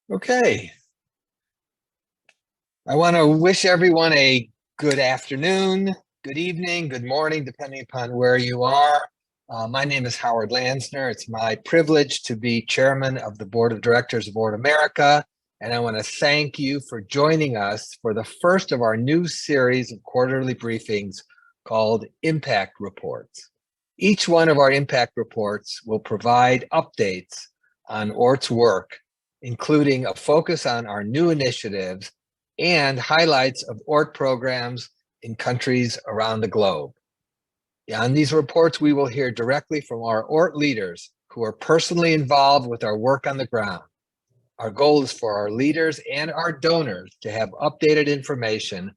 Okay. I want to wish everyone a good afternoon, good evening, good morning, depending upon where you are. My name is Howard Lansner. It's my privilege to be chairman of the board of directors of RepORT America. And I want to thank you for joining us for the first of our new series of quarterly briefings called Impact Reports. Each one of our impact reports will provide updates on RepORT's work, including a focus on our new initiatives and highlights of RepORT programs in countries around the globe. On these reports, we will hear directly from our RepORT leaders who are personally involved with our work on the ground. Our goal is for our leaders and our donors to have updated information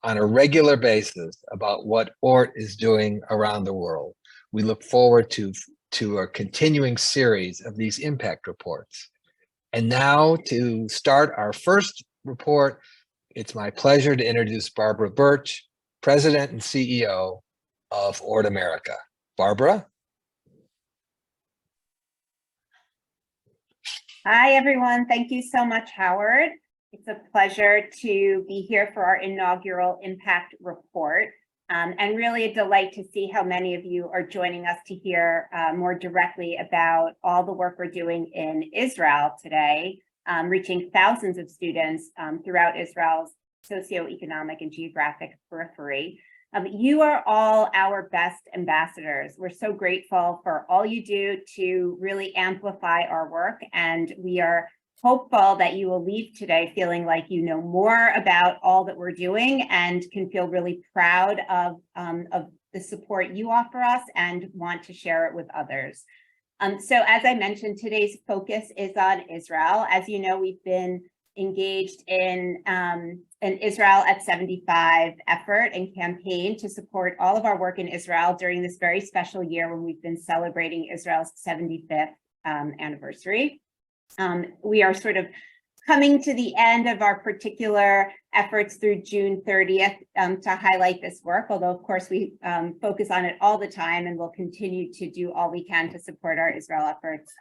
on a regular basis about what RepORT is doing around the world. We look forward to a continuing series of these impact reports. And now to start our first report, it's my pleasure to introduce Barbara Birch, President and CEO of RepORT America. Barbara? Hi, everyone. Thank you so much, Howard. It's a pleasure to be here for our inaugural impact report, and really a delight to see how many of you are joining us to hear more directly about all the work we're doing in Israel today, reaching thousands of students throughout Israel's socio-economic and geographic periphery. You are all our best ambassadors. We're so grateful for all you do to really amplify our work, and we are hopeful that you will leave today feeling like you know more about all that we're doing and can feel really proud of the support you offer us and want to share it with others. So as I mentioned, today's focus is on Israel. As you know, we've been engaged in an Israel at 75 effort and campaign to support all of our work in Israel during this very special year when we've been celebrating Israel's 75th anniversary. We are sort of coming to the end of our particular efforts through June 30th to highlight this work, although of course we focus on it all the time and will continue to do all we can to support our Israel efforts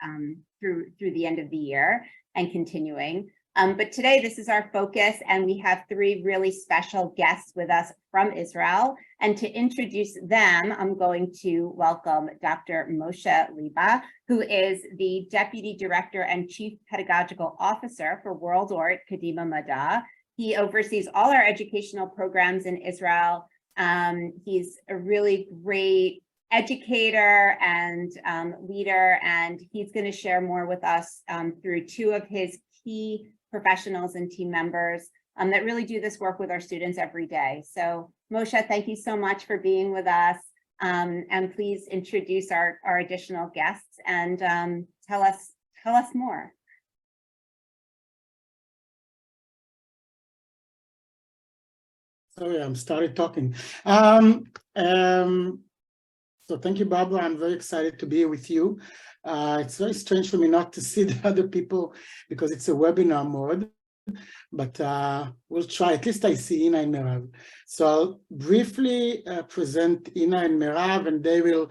through the end of the year and continuing. But today this is our focus, and we have three really special guests with us from Israel. And to introduce them, I'm going to welcome Dr. Moshe Liba, who is the Deputy Director and Chief Pedagogical Officer for RepORT Kadima Mada. He oversees all our educational programs in Israel. He's a really great educator and leader, and he's going to share more with us through two of his key professionals and team members that really do this work with our students every day. So Moshe, thank you so much for being with us. And please introduce our additional guests and tell us more. Sorry, I'm started talking. So thank you, Barbara. I'm very excited to be here with you. It's very strange for me not to see the other people because it's a webinar mode, but we'll try. At least I see Ina and Merav. So I'll briefly present Ina and Merav, and they will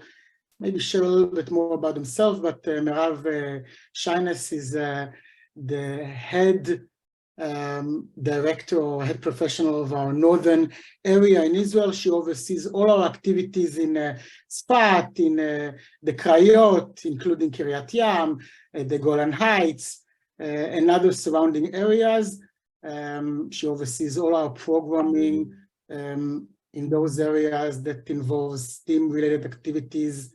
maybe share a little bit more about themselves. But Merav Shines is the head director or head professional of our northern area in Israel. She oversees all our activities in Sfat, in the Krayot, including Kiryat Yam, the Golan Heights, and other surrounding areas. She oversees all our programming in those areas that involves STEAM-related activities,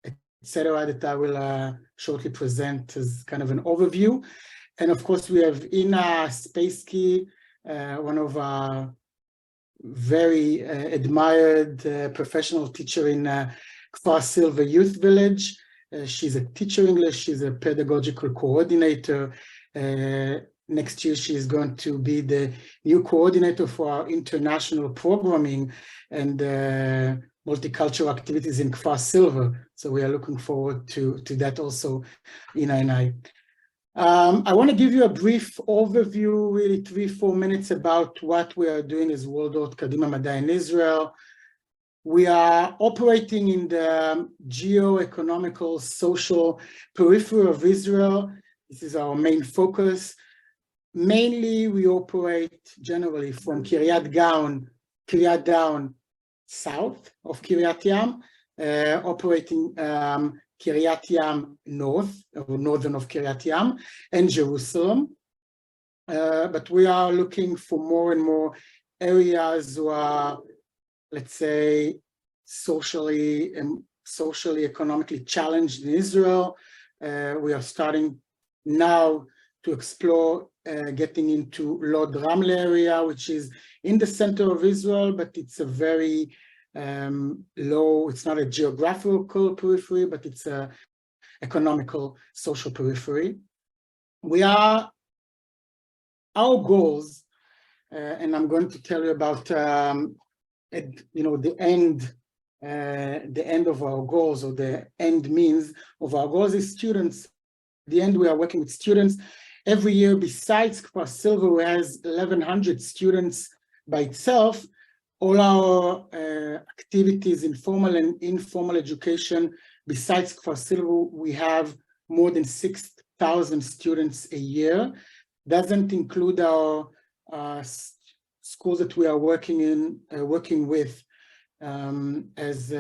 etc., that I will shortly present as kind of an overview. And of course, we have Ina Spassky, one of our very admired professional teacher in Kfar Silver Youth Village. She's a teacher English, she's a pedagogical coordinator. Next year, she is going to be the new coordinator for our international programming and multicultural activities in Kfar Silver. So we are looking forward to that also, Ina and I. I want to give you a brief overview, really 3-4 minutes, about what we are doing as RepORT Kadima Mada in Israel. We are operating in the geo-economical social periphery of Israel. This is our main focus. Mainly, we operate generally from Kiryat Down, south of Kiryat Yam, operating Kiryat Yam north, or northern of Kiryat Yam, and Jerusalem. But we are looking for more and more areas who are, let's say, socially and economically challenged in Israel. We are starting now to explore getting into Lod Ramle area, which is in the center of Israel, but it's a very low, it's not a geographical periphery, but it's a economical, social periphery. Our goals, and I'm going to tell you about the end of our goals, or the end means of our goals is students. At the end, we are working with students. Every year, besides Kfar Silver, who has 1,100 students by itself, all our activities in formal and informal education, besides Kfar Silver, we have more than 6,000 students a year. Doesn't include our schools that we are working with as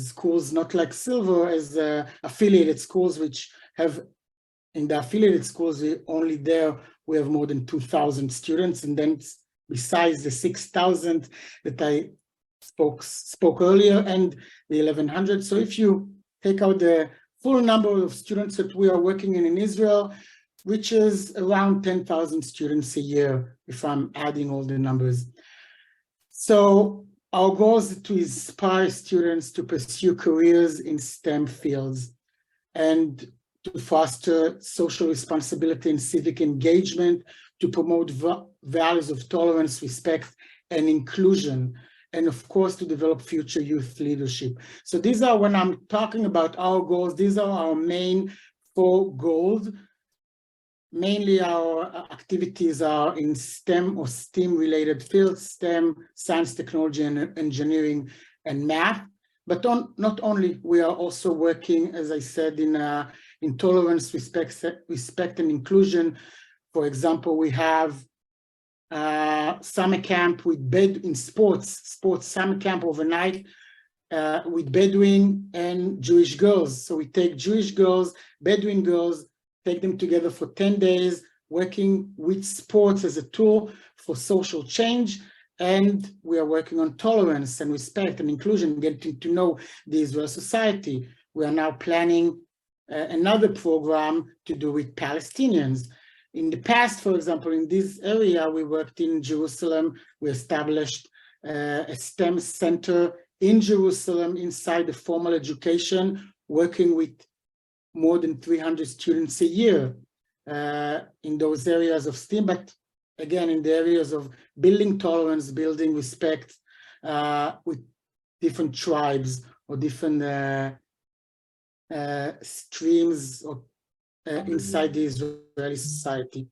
schools not like Silver, as affiliated schools, which have, in the affiliated schools, we have more than 2,000 students, and then besides the 6,000 that I spoke earlier, and the 1,100. So if you take out the full number of students that we are working in Israel, which is around 10,000 students a year, if I'm adding all the numbers. So our goal is to inspire students to pursue careers in STEM fields and to foster social responsibility and civic engagement, to promote values of tolerance, respect, and inclusion, and of course, to develop future youth leadership. So these are, when I'm talking about our goals, these are our main 4 goals. Mainly our activities are in STEM or STEAM-related fields, STEM, science, technology, and engineering, and math. But not only, we are also working, as I said, in tolerance, respect, and inclusion. For example, we have summer camp in sports summer camp overnight with Bedouin and Jewish girls. So we take Jewish girls, Bedouin girls, take them together for 10 days, working with sports as a tool for social change. And we are working on tolerance and respect and inclusion, getting to know the Israeli society. We are now planning another program to do with Palestinians. In the past, for example, in this area, we worked in Jerusalem. We established a STEM center in Jerusalem inside the formal education, working with more than 300 students a year in those areas of STEM, but again, in the areas of building tolerance, building respect with different tribes or different streams or, inside the Israeli society.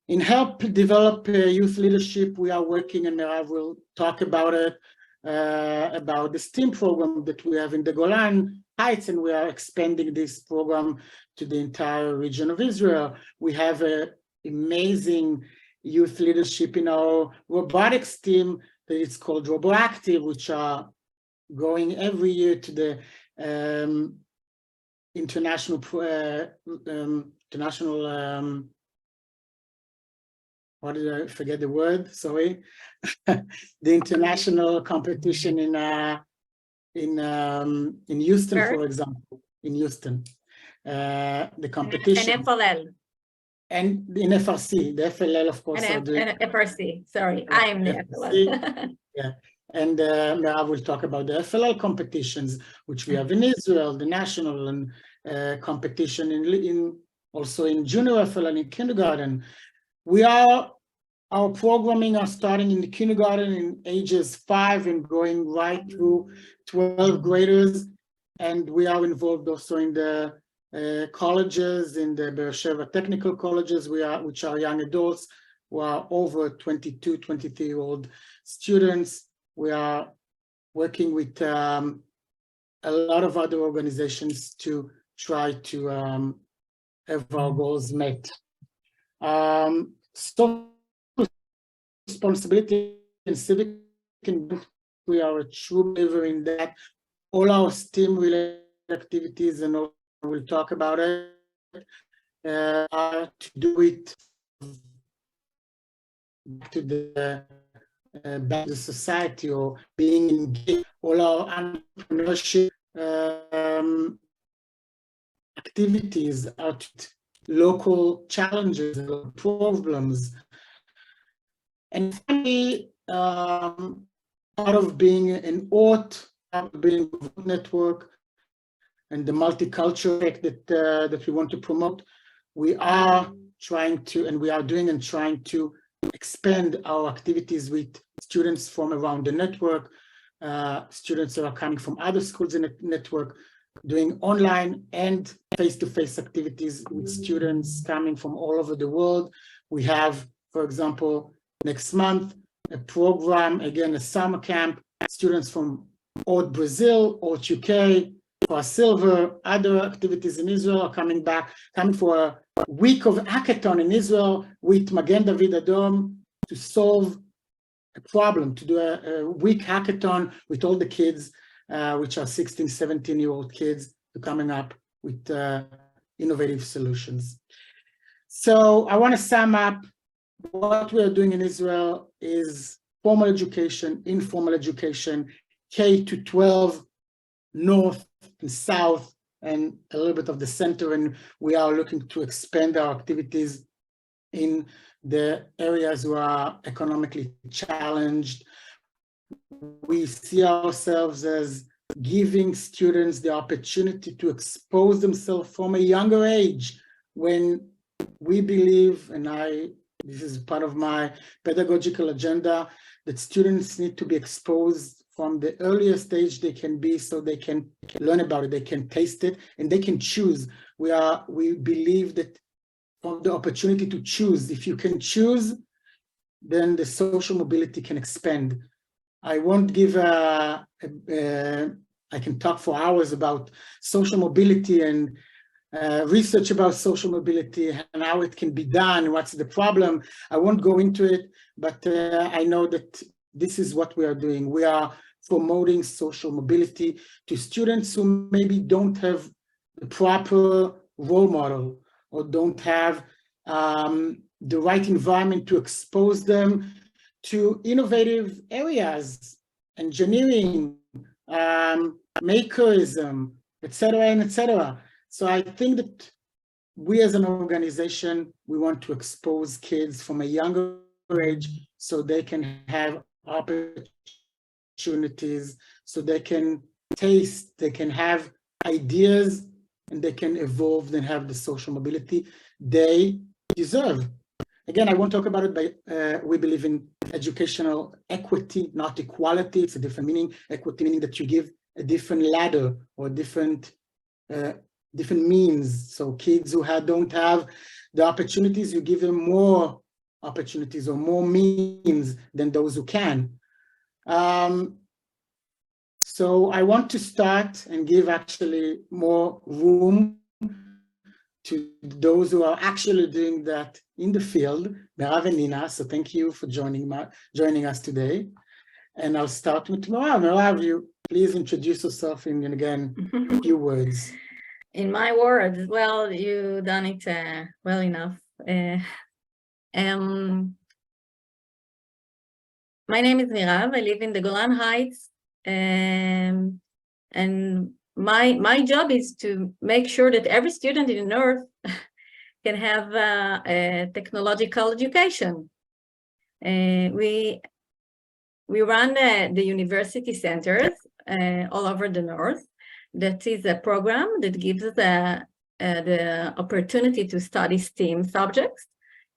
In help develop youth leadership, we are working, and Merav will talk about it, about the STEAM program that we have in the Golan Heights, and we are expanding this program to the entire region of Israel. We have an amazing youth leadership in our robotics team that is called RoboActive, which are going every year to the international what did I forget the word? Sorry, the international competition in Houston, for example, in Houston, the competition. And FLL. And in FRC, the FLL, of course, And FRC, sorry, I'm the FLL. Yeah, and Merav will talk about the FLL competitions, which we have in Israel, the national and competition in also in junior FLL in kindergarten. Our programming are starting in the kindergarten in ages 5 and going right through 12 graders, and we are involved also in the colleges, in the Beersheba technical colleges, which are young adults who are over 22, 23-year-old students. We are working with a lot of other organizations to try to have our goals met. Social responsibility and civic engagement, we are a true believer in that. All our STEAM-related activities, and we'll talk about it, are to do it to the back to the society, or being engaged. All our entrepreneurship activities are to local challenges and problems. And finally, part of being an RepORT, being a network, and the multicultural effect that we want to promote, we are trying to, and we are doing and trying to expand our activities with students from around the network, students that are coming from other schools in the network, doing online and face-to-face activities with students coming from all over the world. We have, for example, next month, a program, again, a summer camp, students from RepORT Brazil, RepORT UK, for Silver, other activities in Israel are coming for a week of hackathon in Israel with Magen David Adom to solve a problem, to do a week hackathon with all the kids, which are 16, 17-year-old kids, coming up with innovative solutions. So I want to sum up. What we are doing in Israel is formal education, informal education, K to 12, North and South, and a little bit of the center, and we are looking to expand our activities in the areas who are economically challenged. We see ourselves as giving students the opportunity to expose themselves from a younger age, when we believe, and this is part of my pedagogical agenda, that students need to be exposed from the earliest stage they can be, so they can learn about it, they can taste it, and they can choose. We believe that from the opportunity to choose, if you can choose, then the social mobility can expand. I won't give I can talk for hours about social mobility and research about social mobility and how it can be done, what's the problem. I won't go into it, but I know that this is what we are doing. We are promoting social mobility to students who maybe don't have the proper role model, or don't have the right environment to expose them to innovative areas, engineering, makerism, etc., and etc. So I think that we as an organization, we want to expose kids from a younger age so they can have opportunities, so they can taste, they can have ideas, and they can evolve and have the social mobility they deserve. Again, I won't talk about it, but we believe in educational equity, not equality. It's a different meaning. Equity meaning that you give a different ladder or different means. So kids who don't have the opportunities, you give them more opportunities or more means than those who can. So I want to start and give actually more room to those who are actually doing that in the field, Merav and Nina. So thank you for joining us today. And I'll start with Merav. Merav, you please introduce yourself in, again, a few words. In my words, well, you done it well enough. My name is Merav. I live in the Golan Heights, and my job is to make sure that every student in the North can have a technological education. We run the university centers all over the North. That is a program that gives the opportunity to study STEAM subjects,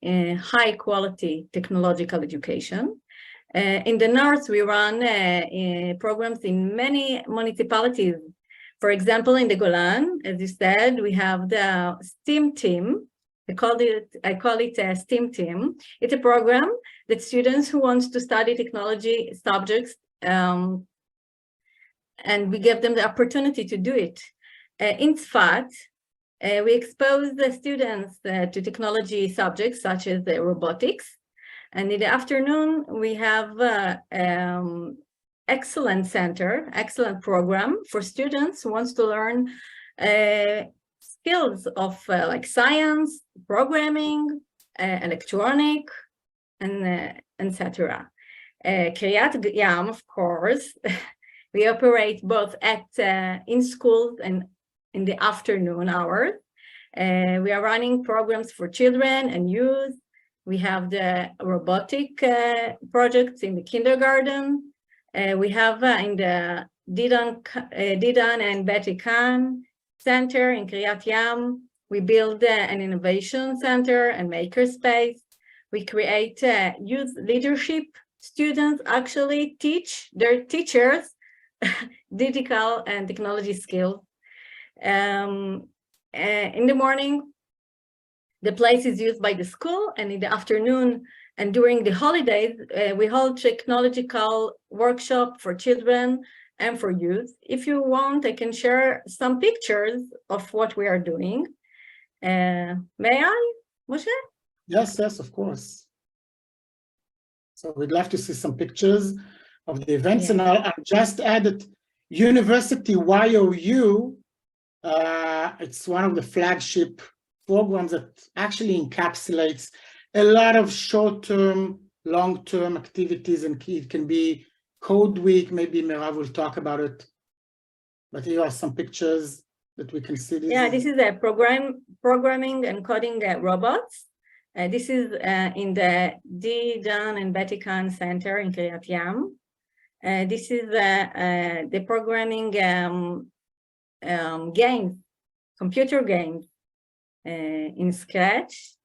high quality technological education. In the North, we run programs in many municipalities. For example, in the Golan, as you said, we have the STEAM team. I call it a STEAM team. It's a program that students who want to study technology subjects, and we give them the opportunity to do it. In Tzfat, We expose the students to technology subjects such as robotics. And in the afternoon, we have excellent program for students who wants to learn skills of like science, programming, electronic, and etc. Kiryat Yam, of course, we operate both at in schools and in the afternoon hours. We are running programs for children and youth. We have the robotic projects in the kindergarten. We have in the Didan and Betty Khan Center in Kiryat Yam. We build an innovation center and makerspace. We create youth leadership. Students actually teach their teachers digital and technology skills. In the morning, the place is used by the school, and in the afternoon and during the holidays, we hold technological workshop for children and for youth. If you want, I can share some pictures of what we are doing. May I, Moshe? Yes, of course. So we'd love to see some pictures of the events, Yeah. and I'll just add that University YOU, it's one of the flagship programs that actually encapsulates a lot of short-term, long-term activities, and it can be Code Week. Maybe Merav will talk about it. But here are some pictures that we can see. This is a programming and coding robots. This is in the Didan and Betty Khan Center in Kiryat Yam. This is the programming games, computer games in Scratch.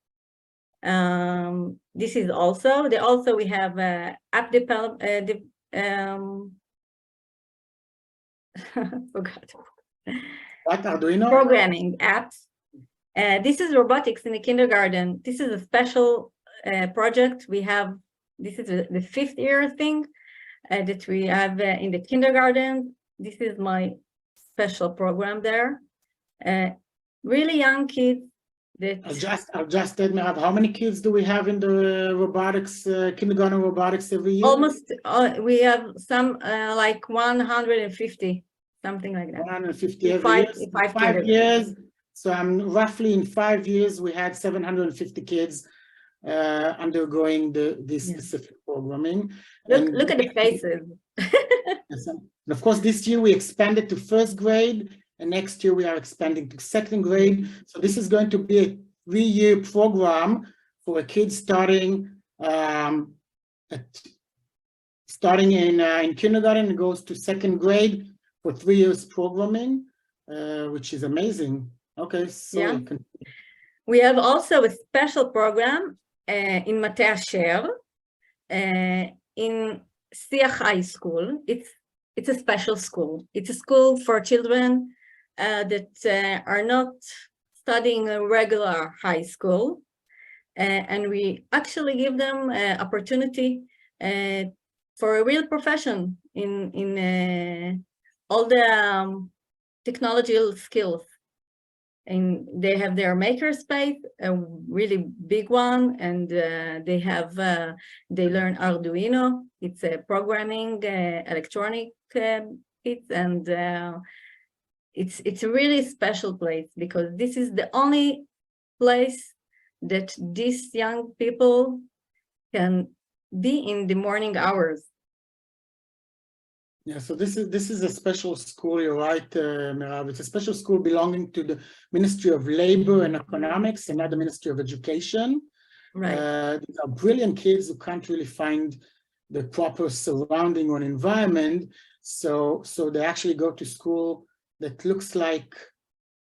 This is also we have app development. Forgot. What, Arduino? Programming apps. This is robotics in the kindergarten. This is a special project we have. This is the 5th year thing that we have in the kindergarten. This is my special program there. Really young kids. I'll just add, Merav, how many kids do we have in the robotics, kindergarten robotics every year? Almost, we have some like 150, something like that. 150 every year. 5 years. So roughly in 5 years, we had 750 kids undergoing this specific programming. Look at the faces. Yes, and of course, this year we expanded to 1st grade, and next year we are expanding to 2nd grade. So this is going to be a 3-year program for a kid starting in kindergarten and goes to 2nd grade for 3 years programming, which is amazing. Okay, so yeah. We have also a special program in Mate Asher, in Siach High School. It's a special school. It's a school for children that are not studying a regular high school, and we actually give them opportunity for a real profession in all the technological skills. And they have their makerspace, a really big one, and they learn Arduino. It's a programming electronic kit, and it's a really special place because this is the only place that these young people can be in the morning hours. Yeah, so this is a special school. You're right, Merav. It's a special school belonging to the Ministry of Labor and Economics and not the Ministry of Education. Right. These are brilliant kids who can't really find the proper surrounding or environment. So they actually go to school that looks like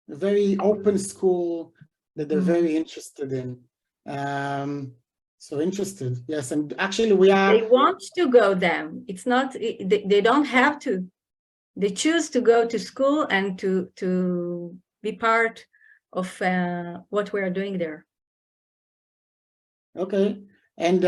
a very open school that they're very interested in. So interested, yes, and actually they want to go them. It's not, they don't have to. They choose to go to school and to be part of what we are doing there. Okay, and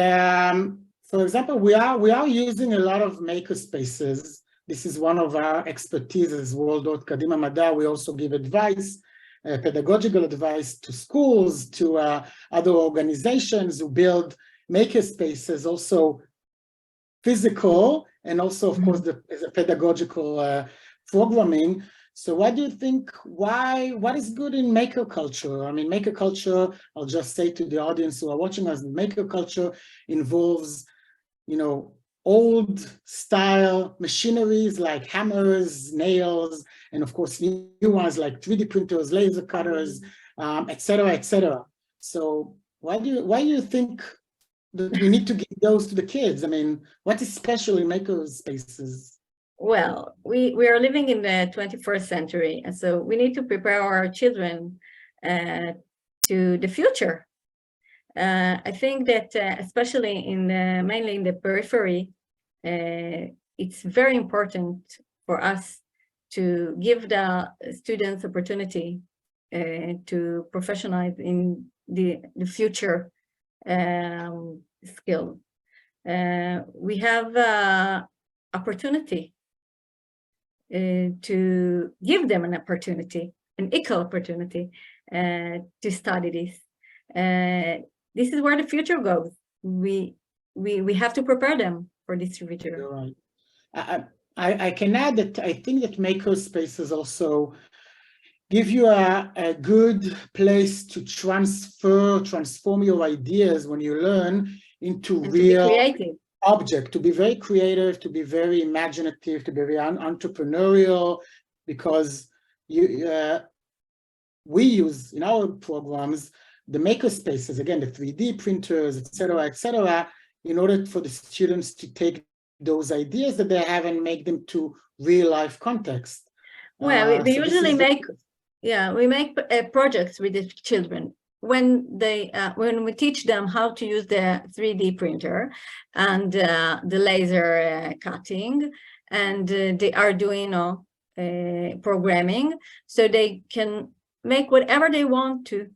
for example, we are using a lot of maker spaces. This is one of our expertise as World Kadima Mada. We also give advice, pedagogical advice to schools, to other organizations who build makerspaces, also physical, and also, of course, the pedagogical programming. So what do you think, what is good in maker culture? I mean, maker culture, I'll just say to the audience who are watching us, maker culture involves, old style machineries like hammers, nails, and of course, new ones like 3D printers, laser cutters, et cetera, et cetera. So why do you think that we need to give those to the kids? I mean, what is special in maker spaces? Well, we are living in the 21st century, and so we need to prepare our children to the future. I think that especially mainly in the periphery, it's very important for us to give the students opportunity to professionalize in the future skill. We have opportunity to give them an opportunity, an equal opportunity to study this. This is where the future goes. We have to prepare them for this future. You're right. I can add that I think that maker spaces also give you a good place to transform your ideas when you learn into And real to be creative. Object, to be very creative, to be very imaginative, to be very entrepreneurial, because we use in our programs the maker spaces, again, the 3D printers, et cetera, in order for the students to take those ideas that they have and make them to real life context. Well, we so usually make projects with the children. When we teach them how to use the 3D printer and the laser cutting and the Arduino programming, so they can make whatever they want to.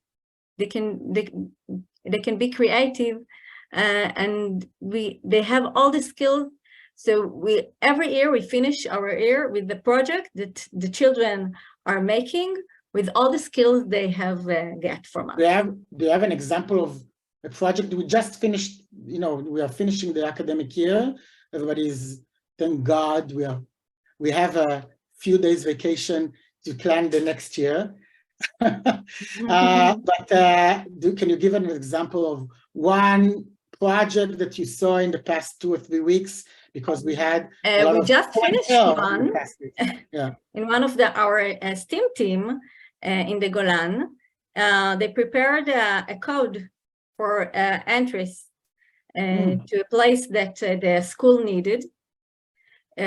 They can be creative, and they have all the skills. So every year we finish our year with the project that the children are making, with all the skills they have get from us. Do you have an example of a project we just finished? We are finishing the academic year. Everybody's, thank God, we have a few days vacation to plan the next year. But can you give an example of one project that you saw in the past 2 or 3 weeks? Because we had we just finished one in one of our STEAM team in the Golan. They prepared a code for entries to a place that the school needed.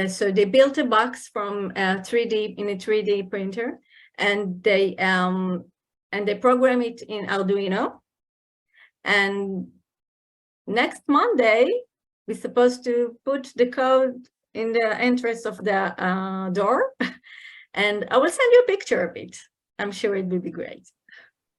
So they built a box from in a 3D printer, and they program it in Arduino. And next Monday, we're supposed to put the code in the entrance of the door, and I will send you a picture of it. I'm sure it will be great.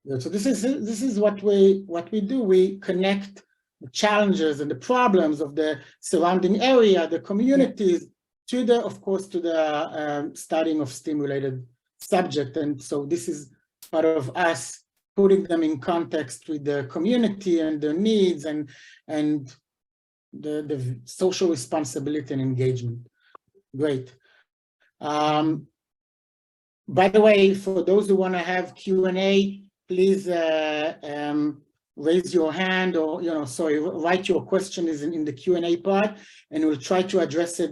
Yeah, so this is what we do. We connect the challenges and the problems of the surrounding area, the communities, to the studying of STEAM-related subject. And so this is part of us putting them in context with the community and their needs and the social responsibility and engagement. Great. By the way, for those who want to have Q&A, please raise your hand or, write your question in the Q&A part, and we'll try to address it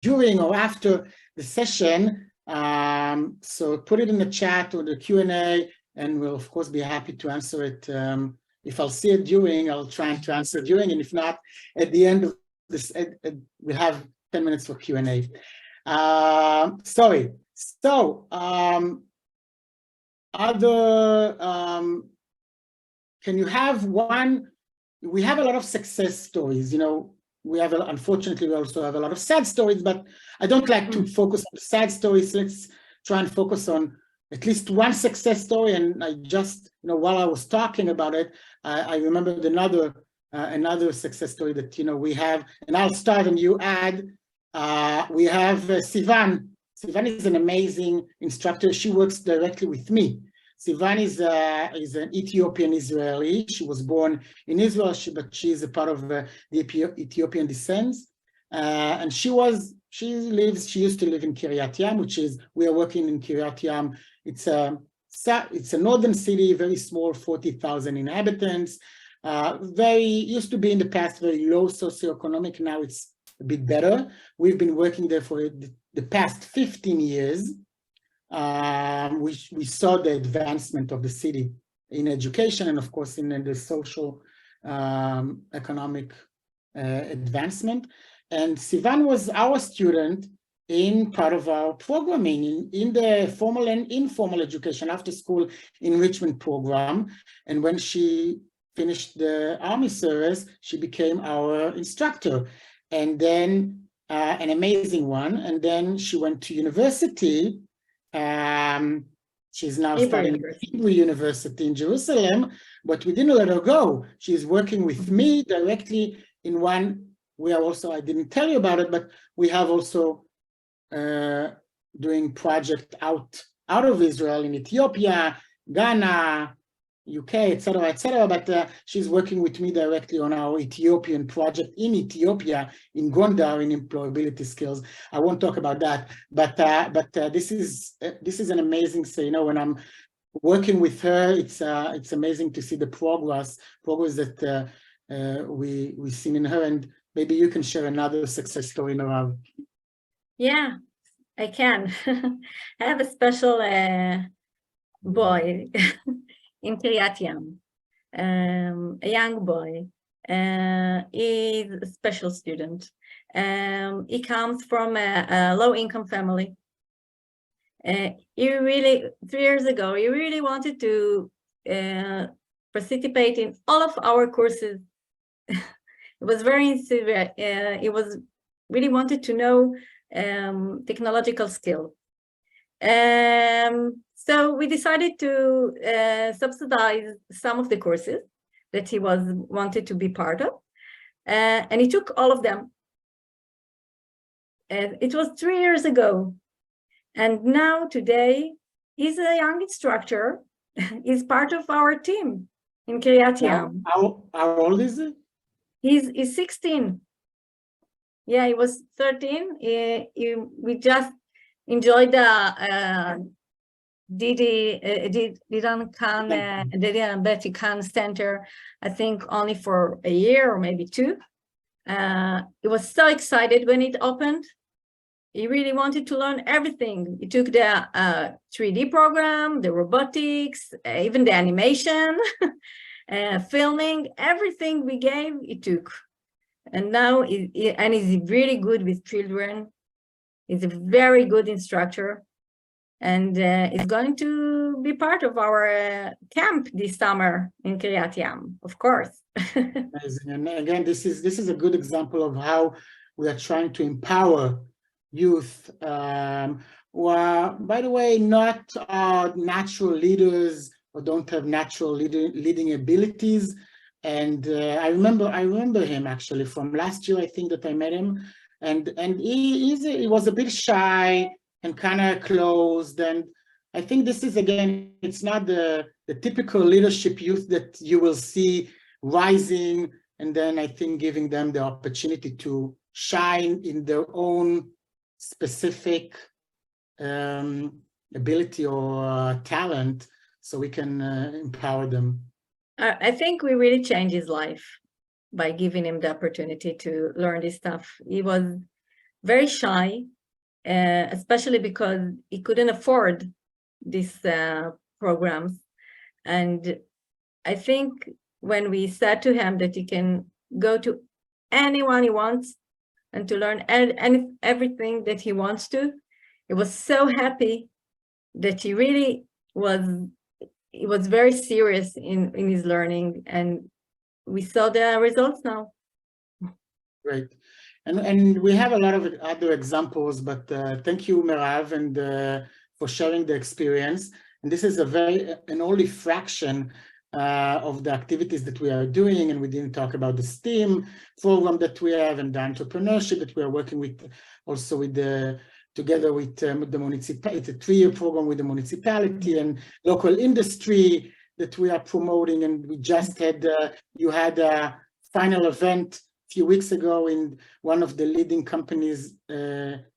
during or after the session. So put it in the chat or the Q&A, and we'll of course be happy to answer it. If I'll see it during, I'll try to answer during, and if not, at the end of this, we'll have 10 minutes for Q&A. Sorry. So, can you have one? We have a lot of success stories, we have, unfortunately, we also have a lot of sad stories, but I don't like to focus on the sad stories. Let's try and focus on at least one success story. And I just, while I was talking about it, I remembered another success story that, we have, and I'll start and you add. We have Sivan. Sivan is an amazing instructor. She works directly with me. Sivan is an Ethiopian Israeli. She was born in Israel, but she is a part of the Ethiopian descent. And she used to live in Kiryat Yam, we are working in Kiryat Yam. It's a northern city, very small, 40,000 inhabitants. Used to be in the past very low socioeconomic. Now it's a bit better. We've been working there for the past 15 years. We saw the advancement of the city in education and, of course, in the social economic advancement. And Sivan was our student in part of our programming in the formal and informal education after school enrichment program. And when she finished the army service, she became our instructor, and then an amazing one. And then she went to university. She's now studying at Hebrew University in Jerusalem, but we didn't let her go. She's working with me directly in one. We are also, I didn't tell you about it, but we have also doing project out of Israel in Ethiopia, Ghana, UK, etc. But she's working with me directly on our Ethiopian project in Ethiopia, in Gondar, in employability skills. I won't talk about that, but this is an amazing. So when I'm working with her, it's amazing to see the progress that we've seen in her. And maybe you can share another success story, Narav. Yeah, I can. I have a special boy in Kiryat Yam, a young boy. He's a special student. He comes from a low-income family. He really, 3 years ago, he really wanted to participate in all of our courses. It was very severe. He was really wanted to know technological skill. So we decided to subsidize some of the courses that he wanted to be part of, and he took all of them. It was 3 years ago, and now today he's a young instructor. He's part of our team in Kiryat Yam. How old is he? He's 16. Yeah, he was 13. We just enjoyed the Didi and Betty Khan Center, I think only for a year or maybe 2. He was so excited when it opened. He really wanted to learn everything. He took the 3D program, the robotics, even the animation, filming, everything we gave, he took. And now he's really good with children. He's a very good instructor, and is going to be part of our camp this summer in Kiryat Yam, of course. Amazing. And again, this is a good example of how we are trying to empower youth who are, by the way, not natural leaders or don't have natural leading abilities. And I remember him actually from last year. I think that I met him, and he was a bit shy and kind of closed. And I think this is, again, it's not the typical leadership youth that you will see rising, and then I think giving them the opportunity to shine in their own specific ability or talent, so we can empower them. I think we really changed his life by giving him the opportunity to learn this stuff. He was very shy, especially because he couldn't afford these programs. And I think when we said to him that he can go to anyone he wants and to learn everything that he wants to, he was so happy that he really was very serious in his learning, and we saw the results now. Great. And we have a lot of other examples, but thank you, Merav, and for sharing the experience. And this is an only fraction of the activities that we are doing, and we didn't talk about the STEAM program that we have and the entrepreneurship that we are working with, also with the together with the municipality. It's a 3-year program with the municipality and local industry that we are promoting. And we just had, you had a final event a few weeks ago in one of the leading companies,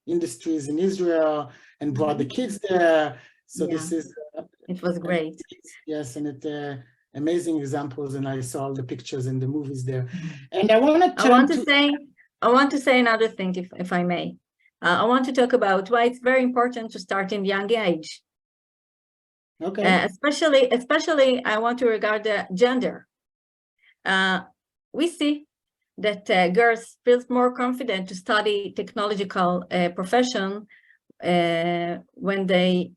industries in Israel, and brought the kids there. So this is it was great. Yes, and it amazing examples, and I saw all the pictures and the movies there. And I want to say another thing, if I may. I want to talk about why it's very important to start in young age. Okay. Especially I want to regard the gender. We see that girls feel more confident to study technological profession when they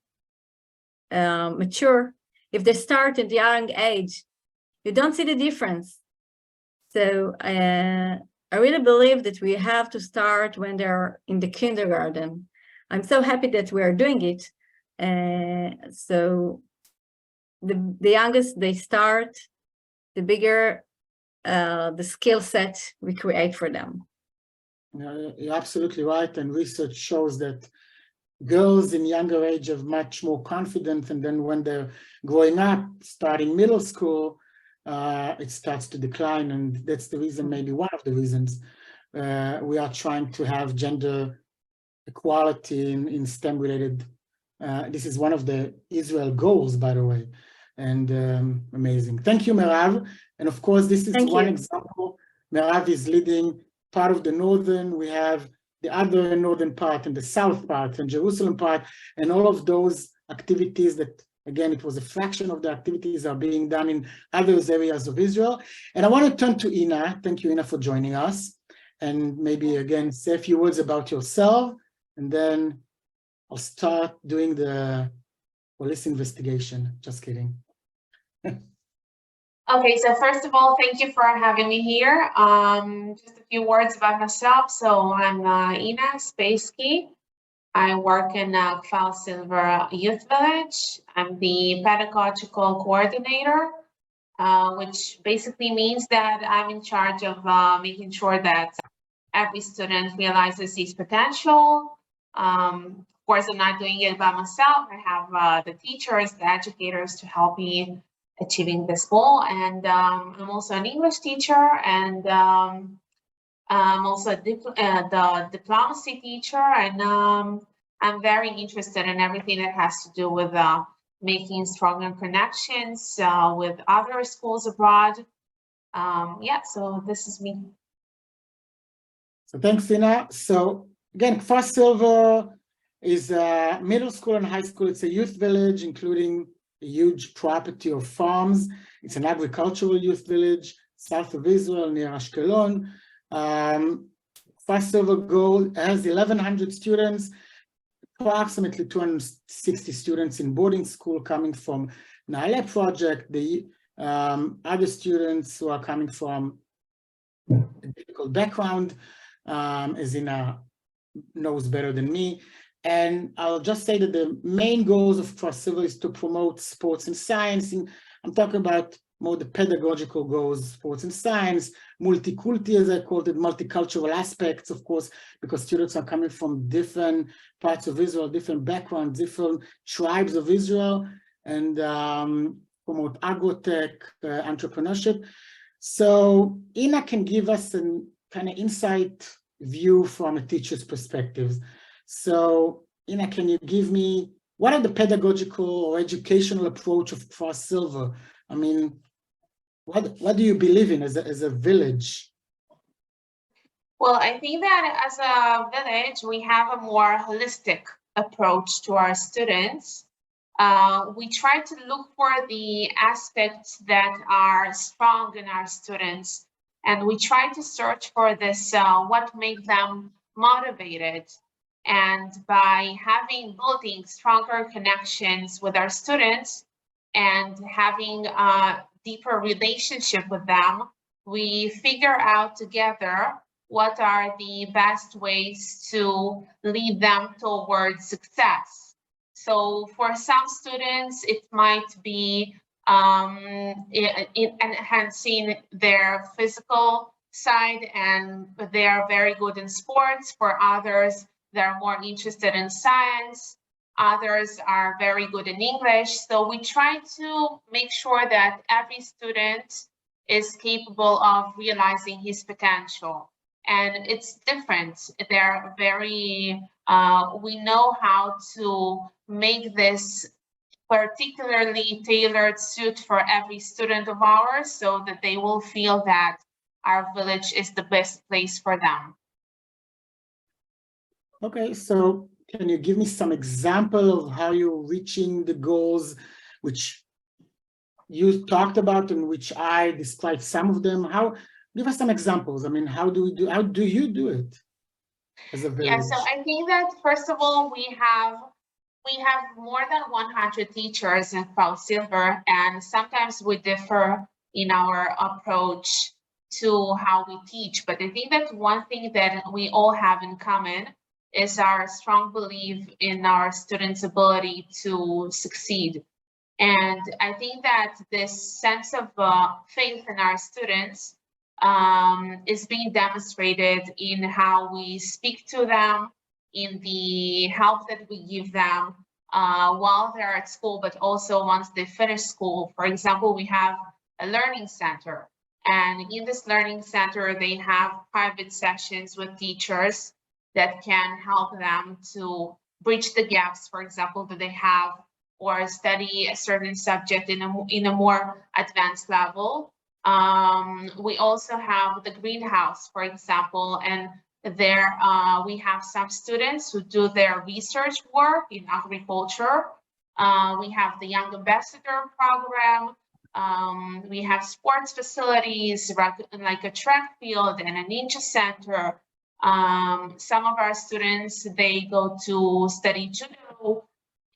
mature. If they start at a young age, you don't see the difference. So I really believe that we have to start when they're in the kindergarten. I'm so happy that we are doing it. So the youngest they start, the bigger the skill set we create for them. You're absolutely right. And research shows that girls in younger age are much more confident, and then when they're growing up, starting middle school, it starts to decline. And that's the reason, maybe one of the reasons, we are trying to have gender equality in STEM related. This is one of the Israel goals, by the way, and amazing. Thank you, Merav. And of course, this is one example. Merav is leading part of the northern. We have the other northern part and the south part and Jerusalem part, and all of those activities that, again, it was a fraction of the activities are being done in other areas of Israel. And I want to turn to Ina. Thank you, Ina, for joining us. And maybe, again, say a few words about yourself, and then I'll start doing the police investigation. Just kidding. Okay, so first of all, thank you for having me here. Just a few words about myself. So I'm Ina Spassky. I work in Kfar Silver Youth Village. I'm the pedagogical coordinator, which basically means that I'm in charge of making sure that every student realizes his potential. Of course, I'm not doing it by myself. I have the teachers, the educators to help me achieving this goal. And I'm also an English teacher, and I'm also the diplomacy teacher, and I'm very interested in everything that has to do with making stronger connections with other schools abroad. Yeah, so this is me. So thanks, Ina. So again, Kfar Silver is a middle school and high school. It's a youth village, including a huge property of farms. It's an agricultural youth village, south of Israel, near Ashkelon. Kfar Silver has 1,100 students, approximately 260 students in boarding school coming from Naale project. The other students who are coming from a difficult background, as Ina knows better than me. And I'll just say that the main goals of Kfar Silver is to promote sports and science. And I'm talking about more the pedagogical goals, sports and science, multiculti, as I called it, multicultural aspects, of course, because students are coming from different parts of Israel, different backgrounds, different tribes of Israel, and promote agrotech, entrepreneurship. So Ina can give us a kind of insight view from a teacher's perspective. So, Ina, can you give me, what are the pedagogical or educational approach of Kfar Silver? I mean, what do you believe in as a village? Well, I think that as a village, we have a more holistic approach to our students. We try to look for the aspects that are strong in our students, and we try to search for this, what makes them motivated. And by building stronger connections with our students and having a deeper relationship with them, we figure out together what are the best ways to lead them towards success. So for some students, it might be enhancing their physical side, and they are very good in sports. For others, they're more interested in science. Others are very good in English. So we try to make sure that every student is capable of realizing his potential. And it's different. They're very, we know how to make this particularly tailored suit for every student of ours so that they will feel that our village is the best place for them. Okay, so can you give me some example of how you're reaching the goals which you talked about and which I described some of them? Give us some examples. I mean, how do you do it as a village? Yeah, so I think that first of all, we have more than 100 teachers in Fall Silver, and sometimes we differ in our approach to how we teach. But I think that one thing that we all have in common is our strong belief in our students' ability to succeed. And I think that this sense of faith in our students is being demonstrated in how we speak to them, in the help that we give them while they're at school, but also once they finish school. For example, we have a learning center. And in this learning center, they have private sessions with teachers that can help them to bridge the gaps, for example, that they have, or study a certain subject in a more advanced level. We also have the greenhouse, for example, and there we have some students who do their research work in agriculture. We have the Young Ambassador program. We have sports facilities like a track field and a ninja center. Some of our students, they go to study judo.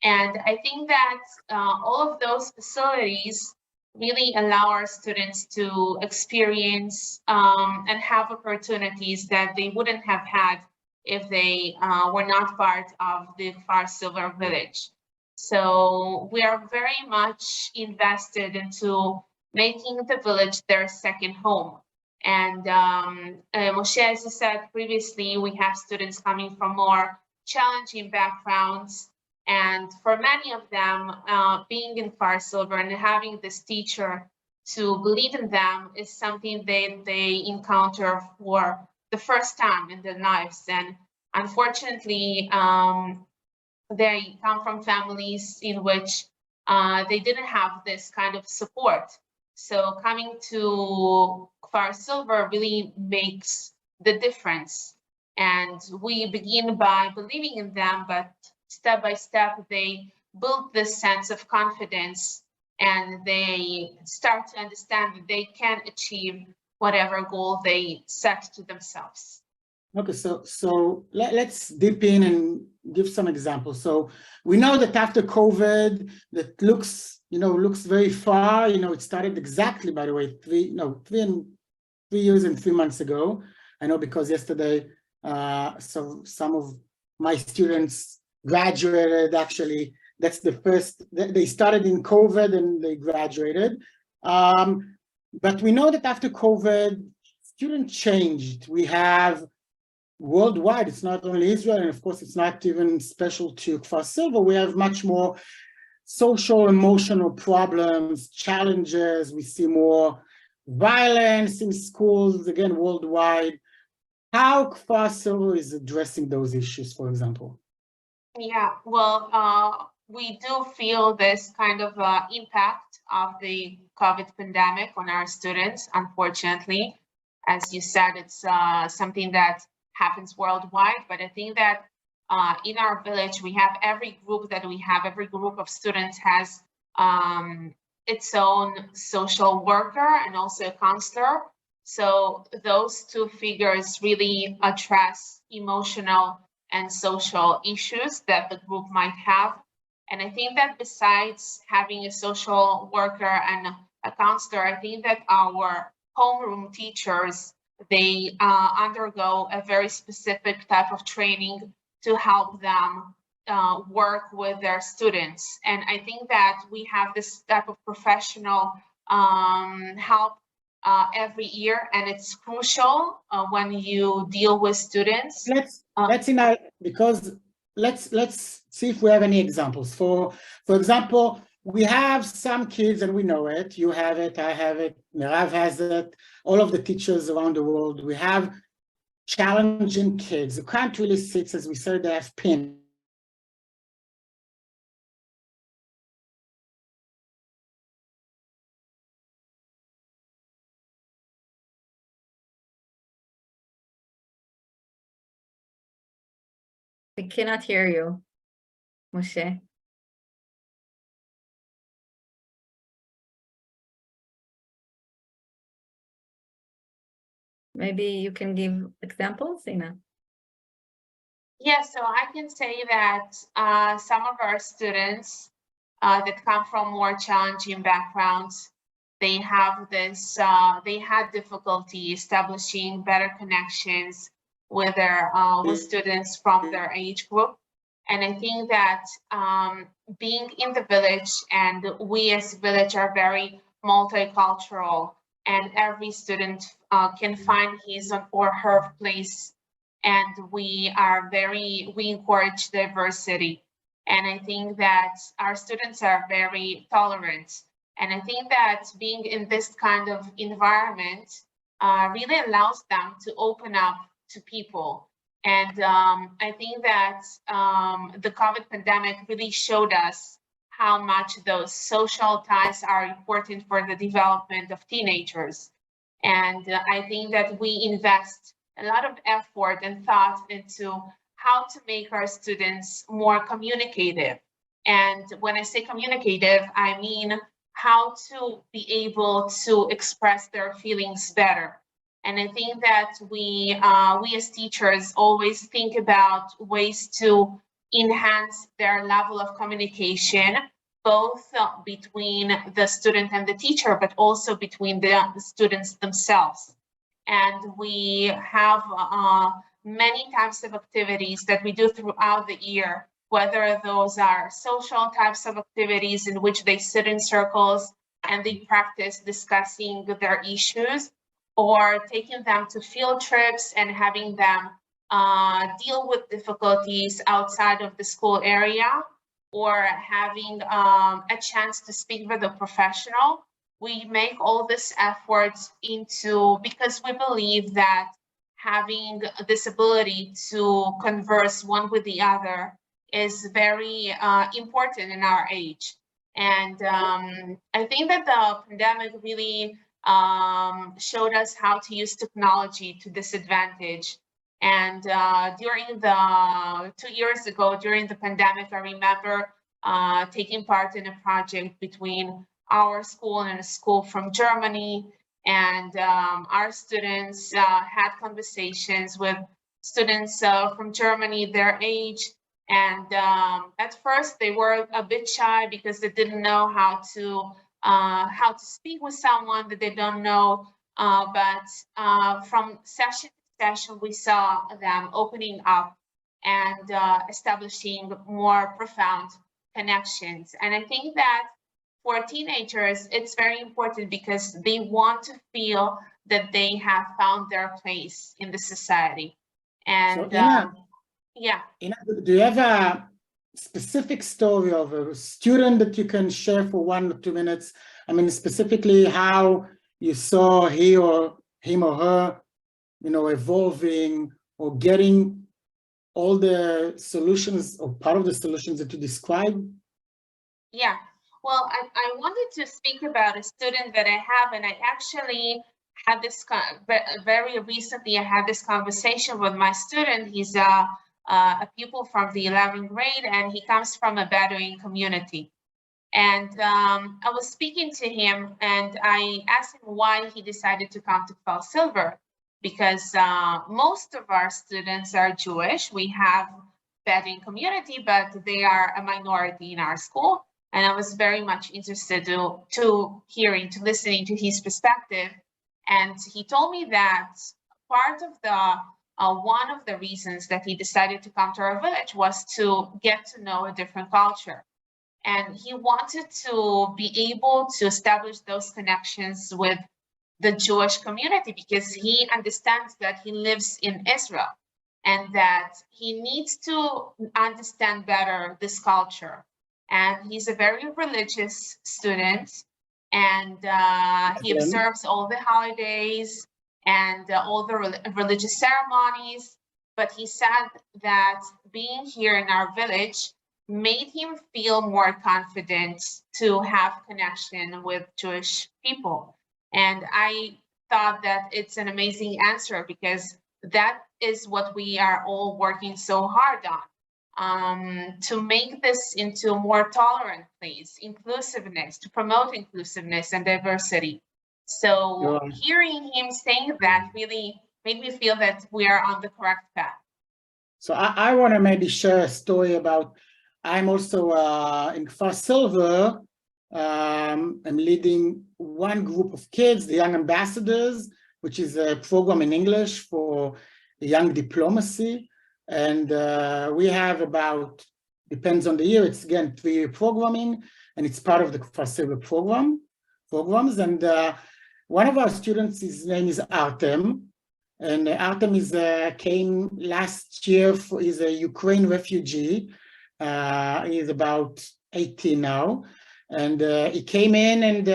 And I think that all of those facilities really allow our students to experience and have opportunities that they wouldn't have had if they were not part of the Far Silver Village. So we are very much invested into making the village their second home. And Moshe, as you said previously, we have students coming from more challenging backgrounds. And for many of them, being in Far Silver and having this teacher to believe in them is something they encounter for the first time in their lives. And unfortunately, they come from families in which they didn't have this kind of support. So coming to Far Silver really makes the difference. And we begin by believing in them, but step by step, they build this sense of confidence and they start to understand that they can achieve whatever goal they set to themselves. Okay, so let's dip in and give some examples. So we know that after COVID, that looks very far. It started exactly, by the way, 3 years and 3 months ago. I know because yesterday, so some of my students graduated. Actually, that's the first. They started in COVID and they graduated. But we know that after COVID, students changed. We have worldwide, it's not only Israel, and of course, it's not even special to Kfar Silver. We have much more social, emotional problems, challenges. We see more violence in schools, again, worldwide. How Kfar Silver is addressing those issues, for example? Yeah, well, we do feel this kind of impact of the COVID pandemic on our students, unfortunately. As you said, it's something that happens worldwide, but I think that in our village, we have every group of students has its own social worker and also a counselor. So those two figures really address emotional and social issues that the group might have. And I think that besides having a social worker and a counselor, I think that our homeroom teachers, they undergo a very specific type of training to help them work with their students. And I think that we have this type of professional help every year, and it's crucial when you deal with students. Let's see if we have any examples. For example, we have some kids, and we know it. You have it, I have it, Merav has it, all of the teachers around the world. We have challenging kids who can't really sit, as we said, they have pins. We cannot hear you, Moshe. Maybe you can give examples, Ina. Yes, so I can say that some of our students that come from more challenging backgrounds, they have this, they had difficulty establishing better connections with their with students from their age group. And I think that being in the village, and we as village are very multicultural, and every student can find his or her place, and we encourage diversity. And I think that our students are very tolerant. And I think that being in this kind of environment really allows them to open up to people. And I think that the COVID pandemic really showed us how much those social ties are important for the development of teenagers. And I think that we invest a lot of effort and thought into how to make our students more communicative. And when I say communicative, I mean how to be able to express their feelings better. And I think that we as teachers always think about ways to enhance their level of communication, both between the student and the teacher, but also between the students themselves. And we have many types of activities that we do throughout the year, whether those are social types of activities in which they sit in circles and they practice discussing their issues, or taking them to field trips and having them deal with difficulties outside of the school area, or having a chance to speak with a professional. We make all this effort because we believe that having this ability to converse one with the other is very important in our age. And I think that the pandemic really showed us how to use technology to this advantage. And during the 2 years ago, during the pandemic, I remember taking part in a project between our school and a school from Germany. And our students had conversations with students from Germany, their age. And at first they were a bit shy because they didn't know how to speak with someone that they don't know. But from session to session, we saw them opening up and establishing more profound connections. And I think that for teenagers, it's very important because they want to feel that they have found their place in the society. And so, yeah. Ina, do you have a specific story of a student that you can share for 1 or 2 minutes? I mean, specifically how you saw him or her, evolving or getting all the solutions or part of the solutions that you described? Yeah, well, I wanted to speak about a student that I have, and I actually had this very recently. I had this conversation with my student. He's a pupil from the 11th grade, and he comes from a Bedouin community. And I was speaking to him, and I asked him why he decided to come to Fall Silver, because most of our students are Jewish. We have Bedouin community, but they are a minority in our school. And I was very much interested to listening to his perspective. And he told me that part of one of the reasons that he decided to come to our village was to get to know a different culture. And he wanted to be able to establish those connections with the Jewish community, because he understands that he lives in Israel and that he needs to understand better this culture. And he's a very religious student, and he observes all the holidays and all the religious ceremonies. But he said that being here in our village made him feel more confident to have connection with Jewish people. And I thought that it's an amazing answer, because that is what we are all working so hard on, to make this into a more tolerant place, inclusiveness, to promote inclusiveness and diversity. So hearing him saying that really made me feel that we are on the correct path. So I want to maybe share a story about, I'm also in Kfar Silver. I'm leading one group of kids, the Young Ambassadors, which is a program in English for young diplomacy. And we have about, depends on the year, it's again 3-year programming, and it's part of the Kfar Silver programs. And one of our students, his name is Artem. And Artem came last year, he's a Ukraine refugee. He's about 18 now. And he came in, and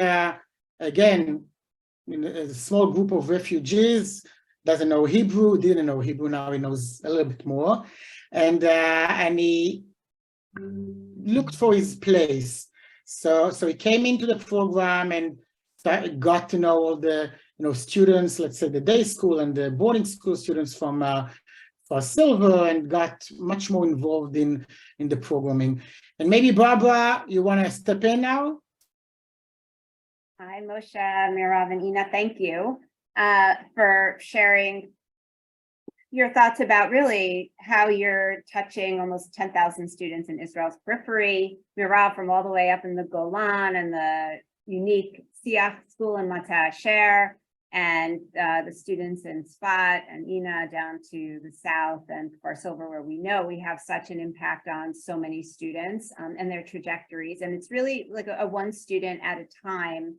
again, a small group of refugees, doesn't know Hebrew, didn't know Hebrew, now he knows a little bit more. And he looked for his place. So he came into the program and got to know all the students, let's say the day school and the boarding school students from Kfar Silver, and got much more involved in the programming. And maybe Barbara, you want to step in now? Hi, Moshe, Mirav, and Ina. Thank you for sharing your thoughts about really how you're touching almost 10,000 students in Israel's periphery. Mirav from all the way up in the Golan and the unique Siach school in Mata Asher, and the students in Sfat and Ina down to the south and Kfar Silver, where we know we have such an impact on so many students and their trajectories. And it's really like a one student at a time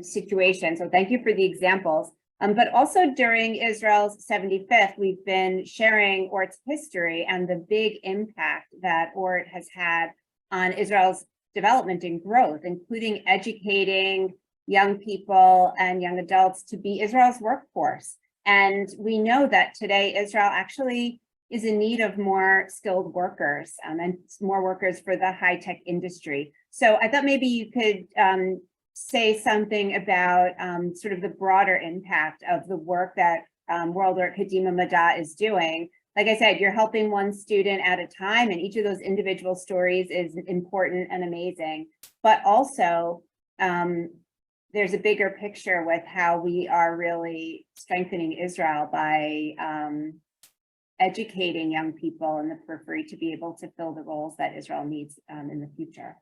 situation. So thank you for the examples. But also during Israel's 75th, we've been sharing ORT's history and the big impact that ORT has had on Israel's development and growth, including educating young people and young adults to be Israel's workforce. And we know that today Israel actually is in need of more skilled workers and more workers for the high-tech industry. So I thought maybe you could say something about sort of the broader impact of the work that World ORT Kadima Mad'a is doing. Like I said, you're helping one student at a time, and each of those individual stories is important and amazing. But also, there's a bigger picture with how we are really strengthening Israel by educating young people in the periphery to be able to fill the roles that Israel needs in the future.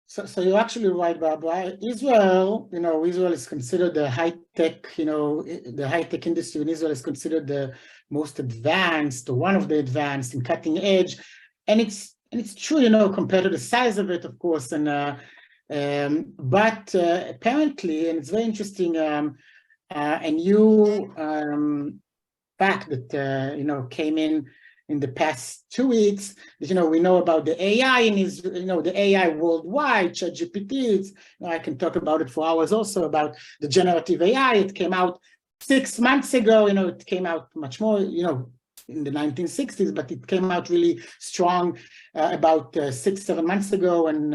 So you're actually right, Barbara. Israel, Israel is considered the high-tech, the high-tech industry in Israel is considered the most advanced, or one of the advanced and cutting edge. And it's true, compared to the size of it, of course. And but apparently, and it's very interesting, a new fact that, came in the past 2 weeks, that, we know about the AI in Israel, the AI worldwide, ChatGPT. I can talk about it for hours also, about the generative AI. It came out 6 months ago, it came out much more, in the 1960s, but it came out really strong about 6-7 months ago when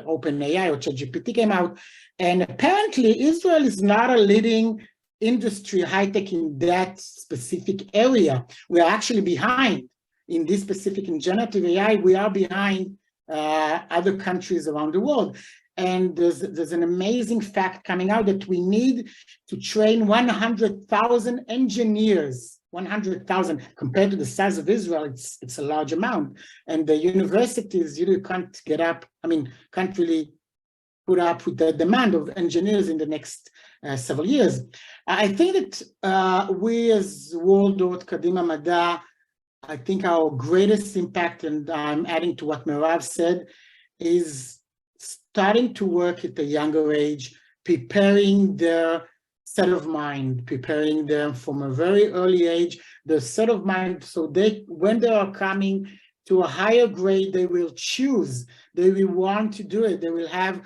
OpenAI or ChatGPT came out. And apparently Israel is not a leading industry high-tech in that specific area. We are actually behind in this specific, in generative AI, we are behind other countries around the world. And there's an amazing fact coming out that we need to train 100,000 engineers, 100,000, compared to the size of Israel, it's a large amount. And the universities, can't get up, can't really put up with the demand of engineers in the next several years. I think that we as World ORT Kadima Mad'a, I think our greatest impact, and I'm adding to what Mirav said, is starting to work at a younger age preparing their set of mind, preparing them from a very early age, the set of mind, so they, when they are coming to a higher grade, they will choose, they will want to do it, they will have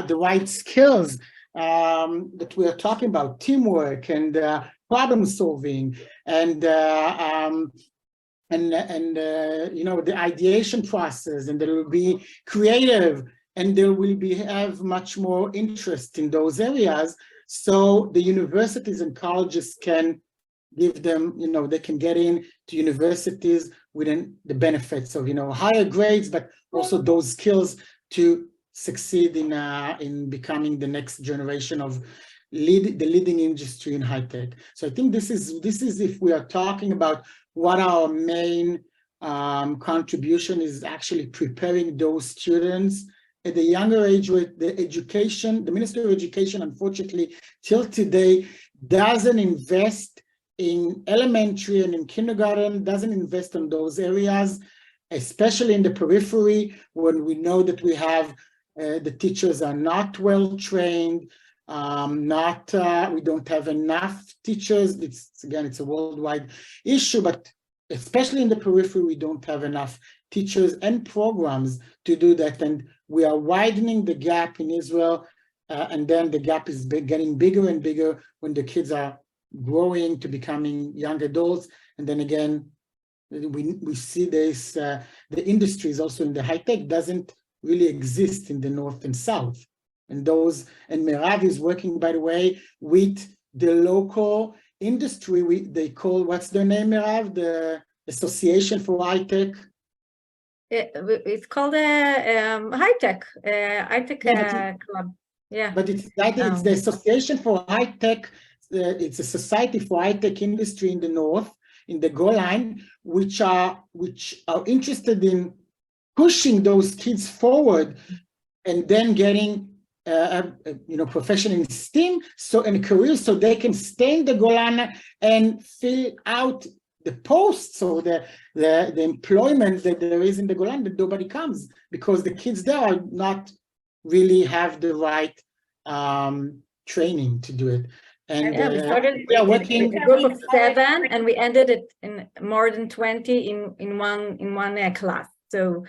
the right skills that we are talking about, teamwork and problem solving, and you know, the ideation process, and they will be creative, and they will be have much more interest in those areas. So the universities and colleges can give them, you know, they can get in to universities within the benefits of, you know, higher grades, but also those skills to succeed in becoming the next generation of the leading industry in high tech. So I think this is if we are talking about what our main contribution is, actually preparing those students at a younger age with the education. The Ministry of Education, unfortunately, till today, doesn't invest in elementary and in kindergarten, doesn't invest in those areas, especially in the periphery, when we know that we have the teachers are not well trained, we don't have enough teachers. It's a worldwide issue, but especially in the periphery, we don't have enough teachers and programs to do that. And we are widening the gap in Israel, and then the gap is getting bigger and bigger when the kids are growing to becoming young adults. And then again, we see this, the industries also in the high tech doesn't really exist in the north and south. And Merav is working, by the way, with the local industry. They call, what's their name, Merav? The Association for High Tech. It's called a high tech club. Yeah. But it's the Association for High Tech. It's a society for high tech industry in the north, in the Golan, which are interested in pushing those kids forward and then getting profession in STEM, and careers, so they can stay in the Golan and fill out the posts or the employment that there is in the Golan that nobody comes, because the kids there are not really have the right training to do it. And we started we are working a group of 7, and we ended it in more than 20 in one class. So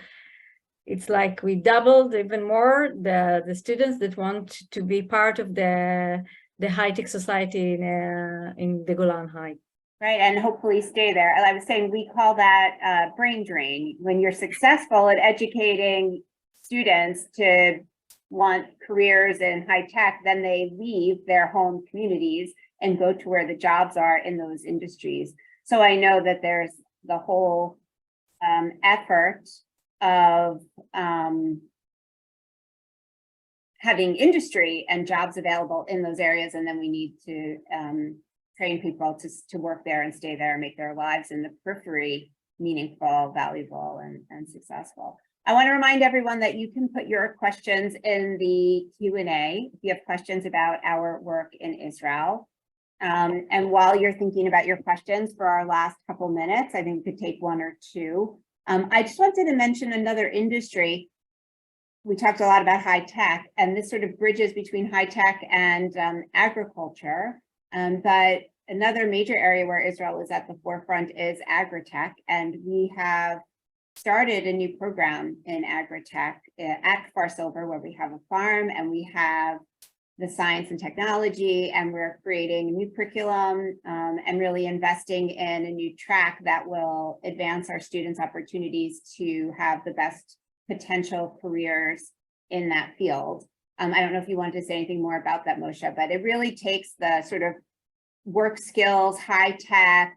it's like we doubled even more the students that want to be part of the high-tech society in the Golan Heights. Right, and hopefully stay there. I was saying we call that brain drain. When you're successful at educating students to want careers in high tech, then they leave their home communities and go to where the jobs are in those industries. So I know that there's the whole effort of having industry and jobs available in those areas, and then we need to train people to work there and stay there and make their lives in the periphery meaningful, valuable, and successful. I want to remind everyone that you can put your questions in the Q&A if you have questions about our work in Israel. And while you're thinking about your questions for our last couple minutes, I think we could take 1 or 2. I just wanted to mention another industry. We talked a lot about high tech, and this sort of bridges between high tech and agriculture. But another major area where Israel is at the forefront is agri-tech, and we have started a new program in agri-tech at Kfar Silver, where we have a farm and we have the science and technology, and we're creating a new curriculum and really investing in a new track that will advance our students' opportunities to have the best potential careers in that field. I don't know if you wanted to say anything more about that, Moshe, but it really takes the sort of work skills, high tech,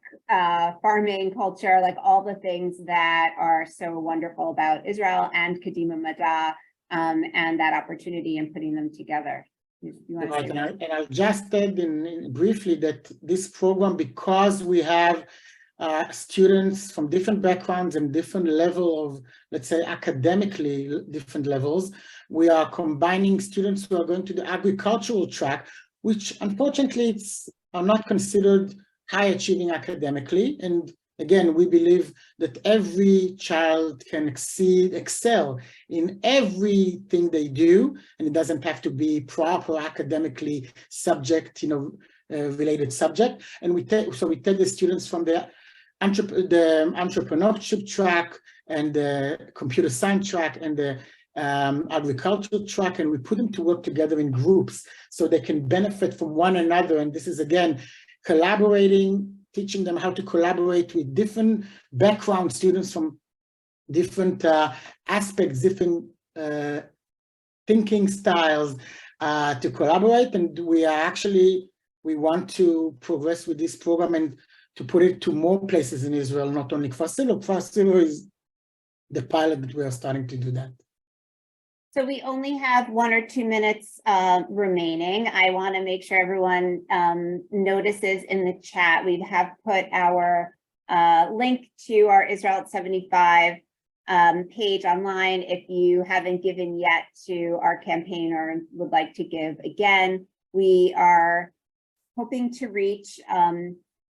farming culture, like all the things that are so wonderful about Israel and Kadima Mada, and that opportunity and putting them together. Right, and I'll just add briefly that this program, because we have students from different backgrounds and different level of, let's say, academically different levels, we are combining students who are going to the agricultural track, which unfortunately are not considered high achieving academically, and again, we believe that every child can excel in everything they do, and it doesn't have to be proper academically subject, related subject. And we take the students from the entrepreneurship track and the computer science track and the agricultural track, and we put them to work together in groups so they can benefit from one another. And this is, again, collaborating, teaching them how to collaborate with different background students from different aspects, different thinking styles to collaborate. And we want to progress with this program and to put it to more places in Israel, not only Kfar Silver. Kfar Silver is the pilot that we are starting to do that. So we only have 1 or 2 minutes remaining. I want to make sure everyone notices in the chat. We have put our link to our Israel at 75 page online. If you haven't given yet to our campaign or would like to give again, we are hoping to reach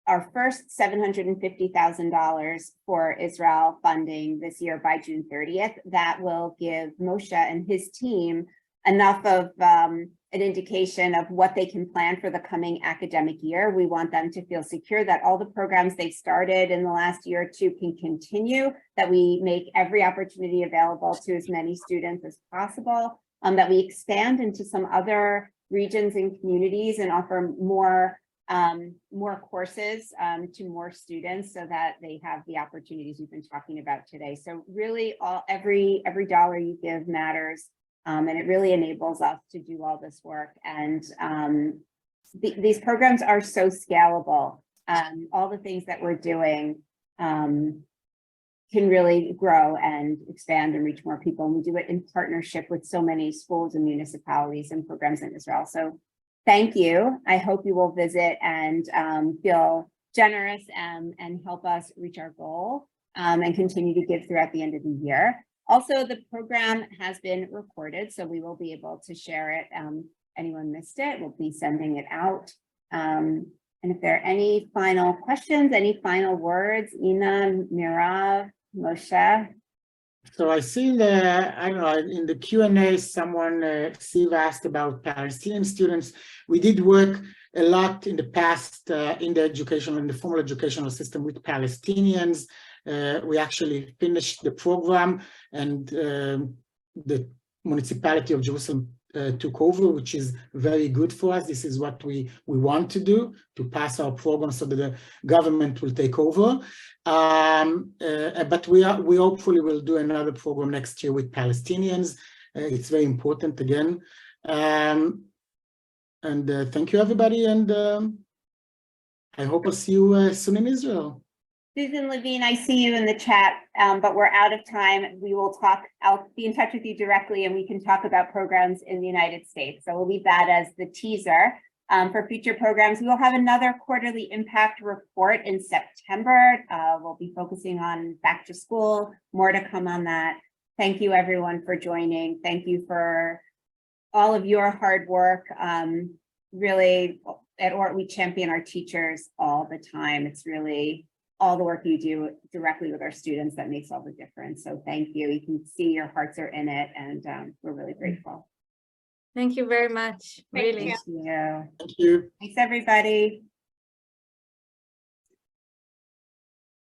our first $750,000 for Israel funding this year by June 30th. That will give Moshe and his team enough of an indication of what they can plan for the coming academic year. We want them to feel secure that all the programs they've started in the last year or two can continue, that we make every opportunity available to as many students as possible, that we expand into some other regions and communities and offer more courses to more students so that they have the opportunities we've been talking about today. So really every dollar you give matters, and it really enables us to do all this work. And these programs are so scalable. All the things that we're doing can really grow and expand and reach more people. And we do it in partnership with so many schools and municipalities and programs in Israel. So thank you. I hope you will visit and feel generous and help us reach our goal and continue to give throughout the end of the year. Also, the program has been recorded, so we will be able to share it. Anyone missed it, we'll be sending it out. And if there are any final questions, any final words, Ina, Mirav, Moshe? So I see in the Q&A, someone, Steve asked about Palestinian students. We did work a lot in the past in the formal educational system with Palestinians. We actually finished the program, and the municipality of Jerusalem took over, which is very good for us. This is what we want to do, to pass our program so that the government will take over. But we hopefully will do another program next year with Palestinians. It's very important again. And thank you, everybody. And I hope I'll see you soon in Israel. Susan Levine, I see you in the chat, but we're out of time. We will talk, I'll be in touch with you directly and we can talk about programs in the United States. So we'll leave that as the teaser. For future programs, we will have another quarterly impact report in September. We'll be focusing on back to school, more to come on that. Thank you everyone for joining. Thank you for all of your hard work. Really, at RepORT, we champion our teachers all the time. It's really all the work you do directly with our students that makes all the difference. So thank you. You can see your hearts are in it, and we're really grateful. Thank you very much. Really. Thank you. Thank you. Thanks, everybody.